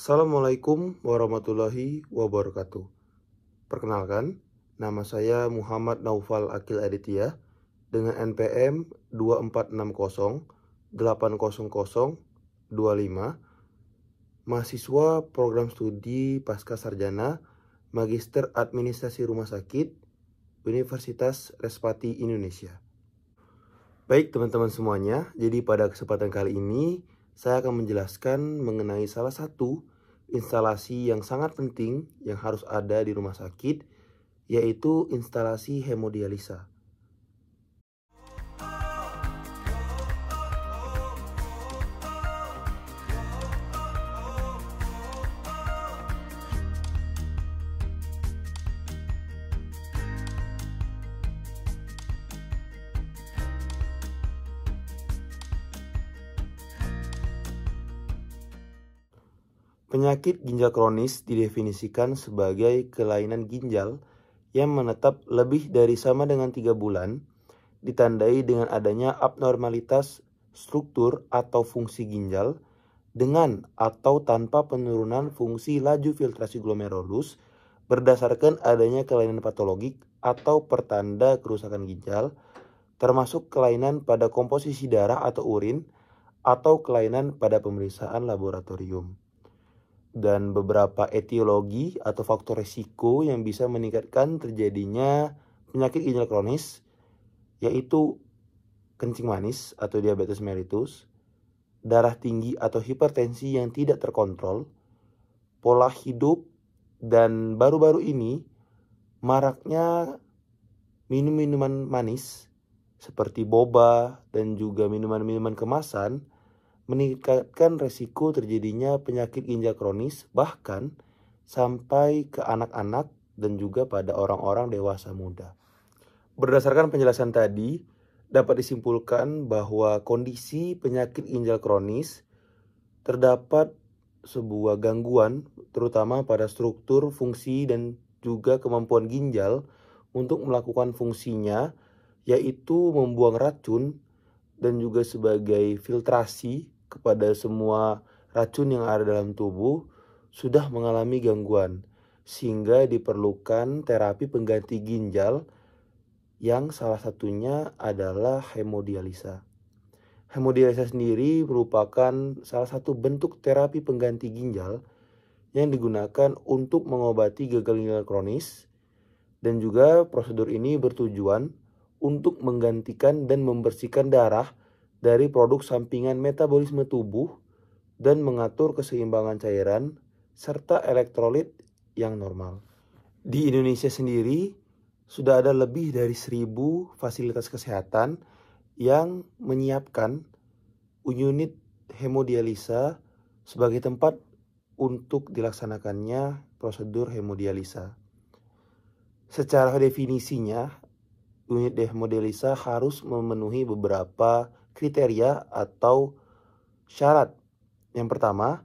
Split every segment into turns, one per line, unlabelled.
Assalamualaikum warahmatullahi wabarakatuh. Perkenalkan, nama saya Muhammad Naufal Akil Aditya dengan NPM 24608025, mahasiswa program studi Pasca Sarjana Magister Administrasi Rumah Sakit Universitas Respati Indonesia. Baik teman-teman semuanya, jadi pada kesempatan kali ini saya akan menjelaskan mengenai salah satu instalasi yang sangat penting yang harus ada di rumah sakit, yaitu instalasi hemodialisa. Penyakit ginjal kronis didefinisikan sebagai kelainan ginjal yang menetap lebih dari sama dengan 3 bulan, ditandai dengan adanya abnormalitas struktur atau fungsi ginjal dengan atau tanpa penurunan fungsi laju filtrasi glomerulus berdasarkan adanya kelainan patologik atau pertanda kerusakan ginjal, termasuk kelainan pada komposisi darah atau urin atau kelainan pada pemeriksaan laboratorium. Dan beberapa etiologi atau faktor risiko yang bisa meningkatkan terjadinya penyakit ginjal kronis, yaitu kencing manis atau diabetes mellitus, darah tinggi atau hipertensi yang tidak terkontrol, pola hidup, dan baru-baru ini maraknya minum-minuman manis seperti boba dan juga minuman-minuman kemasan meningkatkan resiko terjadinya penyakit ginjal kronis, bahkan sampai ke anak-anak dan juga pada orang-orang dewasa muda. Berdasarkan penjelasan tadi, dapat disimpulkan bahwa kondisi penyakit ginjal kronis terdapat sebuah gangguan terutama pada struktur, fungsi, dan juga kemampuan ginjal untuk melakukan fungsinya, yaitu membuang racun dan juga sebagai filtrasi kepada semua racun yang ada dalam tubuh sudah mengalami gangguan, sehingga diperlukan terapi pengganti ginjal yang salah satunya adalah hemodialisa. Hemodialisa sendiri merupakan salah satu bentuk terapi pengganti ginjal yang digunakan untuk mengobati gagal ginjal kronis, dan juga prosedur ini bertujuan untuk menggantikan dan membersihkan darah dari produk sampingan metabolisme tubuh dan mengatur keseimbangan cairan serta elektrolit yang normal. Di Indonesia sendiri sudah ada lebih dari 1.000 fasilitas kesehatan yang menyiapkan unit hemodialisa sebagai tempat untuk dilaksanakannya prosedur hemodialisa. Secara definisinya, unit hemodialisa harus memenuhi beberapa kriteria atau syarat. Yang pertama,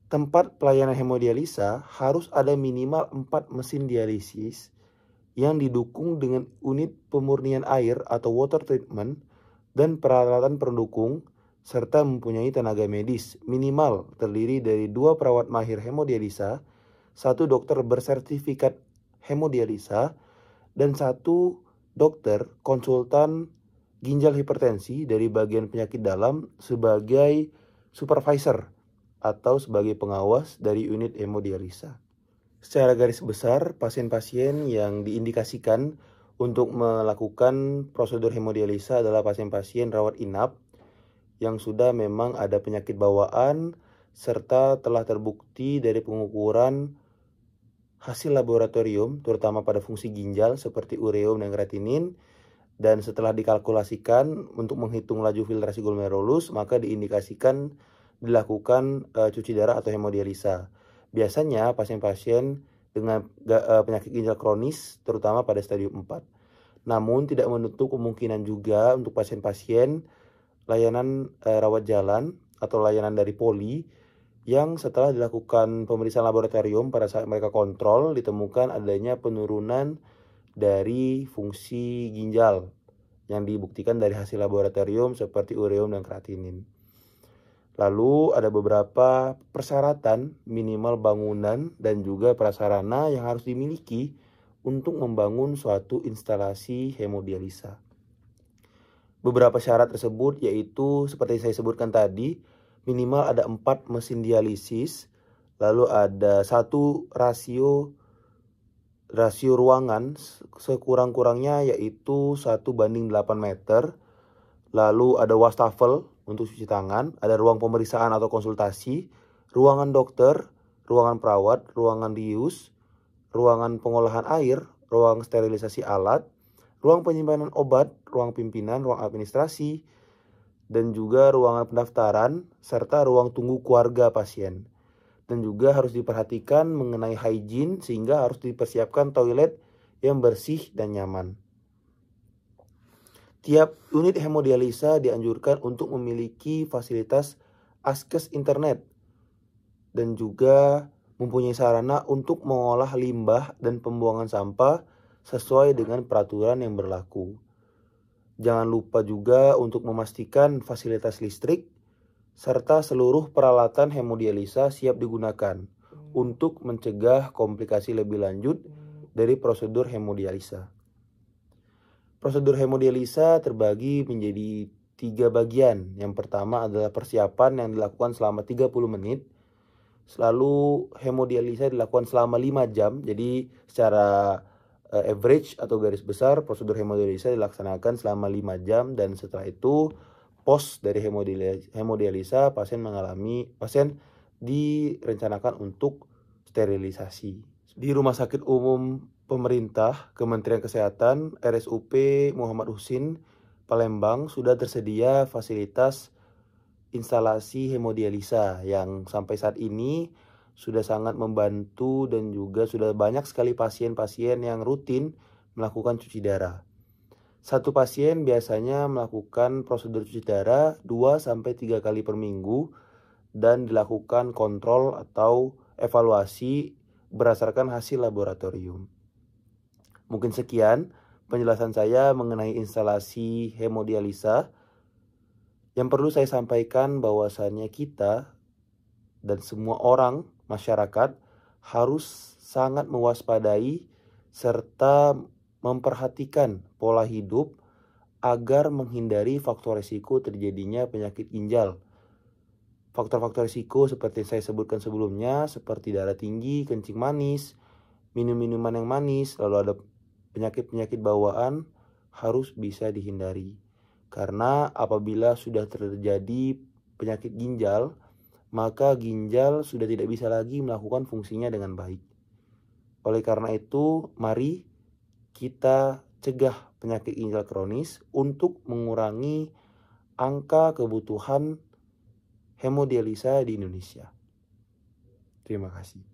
tempat pelayanan hemodialisa harus ada minimal 4 mesin dialisis yang didukung dengan unit pemurnian air atau water treatment dan peralatan pendukung, serta mempunyai tenaga medis minimal terdiri dari 2 perawat mahir hemodialisa, 1 dokter bersertifikat hemodialisa, dan 1 dokter konsultan ginjal hipertensi dari bagian penyakit dalam sebagai supervisor atau sebagai pengawas dari unit hemodialisa. Secara garis besar, pasien-pasien yang diindikasikan untuk melakukan prosedur hemodialisa adalah pasien-pasien rawat inap yang sudah memang ada penyakit bawaan serta telah terbukti dari pengukuran hasil laboratorium terutama pada fungsi ginjal seperti ureum dan kreatinin, dan setelah dikalkulasikan untuk menghitung laju filtrasi glomerulus, maka diindikasikan dilakukan cuci darah atau hemodialisa. Biasanya pasien-pasien dengan penyakit ginjal kronis terutama pada stadium 4. Namun tidak menutup kemungkinan juga untuk pasien-pasien layanan rawat jalan atau layanan dari poli yang setelah dilakukan pemeriksaan laboratorium pada saat mereka kontrol ditemukan adanya penurunan dari fungsi ginjal yang dibuktikan dari hasil laboratorium seperti ureum dan kreatinin. Lalu ada beberapa persyaratan minimal bangunan dan juga prasarana yang harus dimiliki untuk membangun suatu instalasi hemodialisa. Beberapa syarat tersebut yaitu seperti saya sebutkan tadi, minimal ada 4 mesin dialisis, lalu ada 1 rasio ruangan sekurang-kurangnya yaitu 1:8 meter. Lalu ada wastafel untuk cuci tangan, ada ruang pemeriksaan atau konsultasi, ruangan dokter, ruangan perawat, ruangan dius, ruangan pengolahan air, ruang sterilisasi alat, ruang penyimpanan obat, ruang pimpinan, ruang administrasi, dan juga ruangan pendaftaran, serta ruang tunggu keluarga pasien. Dan juga harus diperhatikan mengenai hygiene sehingga harus dipersiapkan toilet yang bersih dan nyaman. Tiap unit hemodialisa dianjurkan untuk memiliki fasilitas akses internet dan juga mempunyai sarana untuk mengolah limbah dan pembuangan sampah sesuai dengan peraturan yang berlaku. Jangan lupa juga untuk memastikan fasilitas listrik serta seluruh peralatan hemodialisa siap digunakan untuk mencegah komplikasi lebih lanjut dari prosedur hemodialisa. Prosedur hemodialisa terbagi menjadi 3 bagian. Yang pertama adalah persiapan yang dilakukan selama 30 menit. Lalu hemodialisa dilakukan selama 5 jam. Jadi secara average atau garis besar prosedur hemodialisa dilaksanakan selama 5 jam. Dan setelah itu post dari hemodialisa pasien direncanakan untuk sterilisasi. Di Rumah Sakit Umum Pemerintah, Kementerian Kesehatan, RSUP Muhammad Husin, Palembang sudah tersedia fasilitas instalasi hemodialisa yang sampai saat ini sudah sangat membantu dan juga sudah banyak sekali pasien-pasien yang rutin melakukan cuci darah. Satu pasien biasanya melakukan prosedur cuci darah 2-3 kali per minggu dan dilakukan kontrol atau evaluasi berdasarkan hasil laboratorium. Mungkin sekian penjelasan saya mengenai instalasi hemodialisa. Yang perlu saya sampaikan bahwasannya kita dan semua orang masyarakat harus sangat mewaspadai serta memperhatikan pola hidup agar menghindari faktor risiko terjadinya penyakit ginjal. Faktor-faktor risiko seperti saya sebutkan sebelumnya seperti darah tinggi, kencing manis, minum minuman yang manis, lalu ada penyakit-penyakit bawaan harus bisa dihindari. Karena apabila sudah terjadi penyakit ginjal, maka ginjal sudah tidak bisa lagi melakukan fungsinya dengan baik. Oleh karena itu, mari kita cegah penyakit ginjal kronis untuk mengurangi angka kebutuhan hemodialisa di Indonesia. Terima kasih.